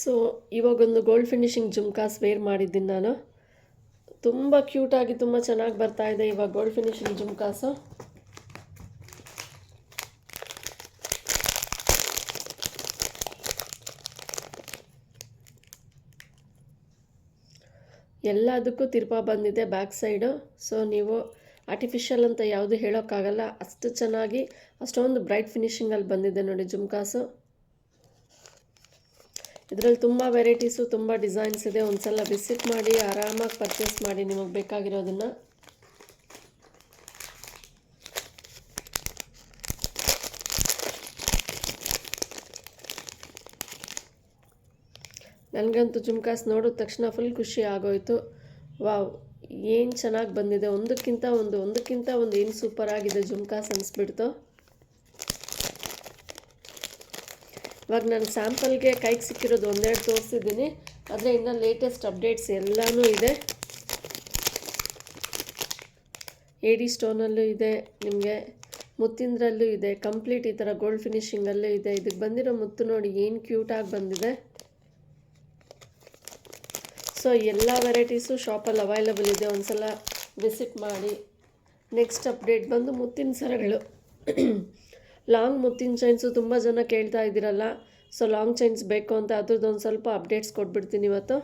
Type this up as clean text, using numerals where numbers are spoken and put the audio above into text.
So ಇವಾಗೊಂದು gold finishing jhumkas wear ಮಾಡಿದ್ದೀನಿ ನಾನು. ತುಂಬ ಕ್ಯೂಟಾಗಿ ತುಂಬ ಚೆನ್ನಾಗಿ ಬರ್ತಾ ಇದೆ ಇವಾಗ ಗೋಲ್ಡ್ ಫಿನಿಶಿಂಗ್ ಜುಮ್ಕಾಸು. ಎಲ್ಲದಕ್ಕೂ ತಿರ್ಪಾ ಬಂದಿದೆ ಬ್ಯಾಕ್ ಸೈಡು. ಸೊ ನೀವು ಆರ್ಟಿಫಿಷಿಯಲ್ ಅಂತ ಯಾವುದು ಹೇಳೋಕ್ಕಾಗಲ್ಲ, ಅಷ್ಟು ಚೆನ್ನಾಗಿ ಅಷ್ಟೊಂದು ಬ್ರೈಟ್ ಫಿನಿಶಿಂಗಲ್ಲಿ ಬಂದಿದೆ ನೋಡಿ ಜುಮ್ಕಾಸು. ಇದರಲ್ಲಿ ತುಂಬ ವೆರೈಟೀಸು ತುಂಬ ಡಿಸೈನ್ಸ್ ಇದೆ. ಒಂದು ಸಲ ವಿಸಿಟ್ ಮಾಡಿ ಆರಾಮಾಗಿ ಪರ್ಚೇಸ್ ಮಾಡಿ ನಿಮಗೆ ಬೇಕಾಗಿರೋದನ್ನು. ನನಗಂತೂ ಜುಮ್ಕಾಸ್ ನೋಡಿದ ತಕ್ಷಣ ಫುಲ್ ಖುಷಿ ಆಗೋಯ್ತು. ವಾವ್, ಏನು ಚೆನ್ನಾಗಿ ಬಂದಿದೆ, ಒಂದಕ್ಕಿಂತ ಒಂದು ಏನು ಸೂಪರ್ ಆಗಿದೆ ಜುಮ್ಕಾಸ್ ಅನಿಸ್ಬಿಡ್ತು. ಇವಾಗ ನಾನು ಸ್ಯಾಂಪಲ್ಗೆ ಕೈಗೆ ಸಿಕ್ಕಿರೋದು ಒಂದೆರಡು ತೋರಿಸಿದ್ದೀನಿ, ಆದರೆ ಇನ್ನು ಲೇಟೆಸ್ಟ್ ಅಪ್ಡೇಟ್ಸ್ ಎಲ್ಲನೂ ಇದೆ. ಏಡಿ ಸ್ಟೋನಲ್ಲೂ ಇದೆ, ನಿಮಗೆ ಮುತ್ತಿಂದ್ರಲ್ಲೂ ಇದೆ, ಕಂಪ್ಲೀಟ್ ಈ ಥರ ಗೋಲ್ಡ್ ಫಿನಿಶಿಂಗಲ್ಲೂ ಇದೆ. ಇದಕ್ಕೆ ಬಂದಿರೋ ಮುತ್ತು ನೋಡಿ ಏನು ಕ್ಯೂಟಾಗಿ ಬಂದಿದೆ. ಸೊ ಎಲ್ಲ ವೆರೈಟೀಸು ಶಾಪಲ್ಲಿ ಅವೈಲಬಲ್ ಇದೆ, ಒಂದು ಸಲ ವಿಸಿಟ್ ಮಾಡಿ. ನೆಕ್ಸ್ಟ್ ಅಪ್ಡೇಟ್ ಬಂದು ಮುತ್ತಿನ ಸರಗಳು. ಲಾಂಗ್ ಮುತ್ತಿನ ಚೈನ್ಸು ತುಂಬ ಜನ ಕೇಳ್ತಾ ಇದ್ದೀರಲ್ಲ, ಸೊ ಲಾಂಗ್ ಚೈನ್ಸ್ ಬೇಕು ಅಂತ ಅದ್ರದ್ದೊಂದು ಸ್ವಲ್ಪ ಅಪ್ಡೇಟ್ಸ್ ಕೊಟ್ಬಿಡ್ತೀನಿ ಇವತ್ತು.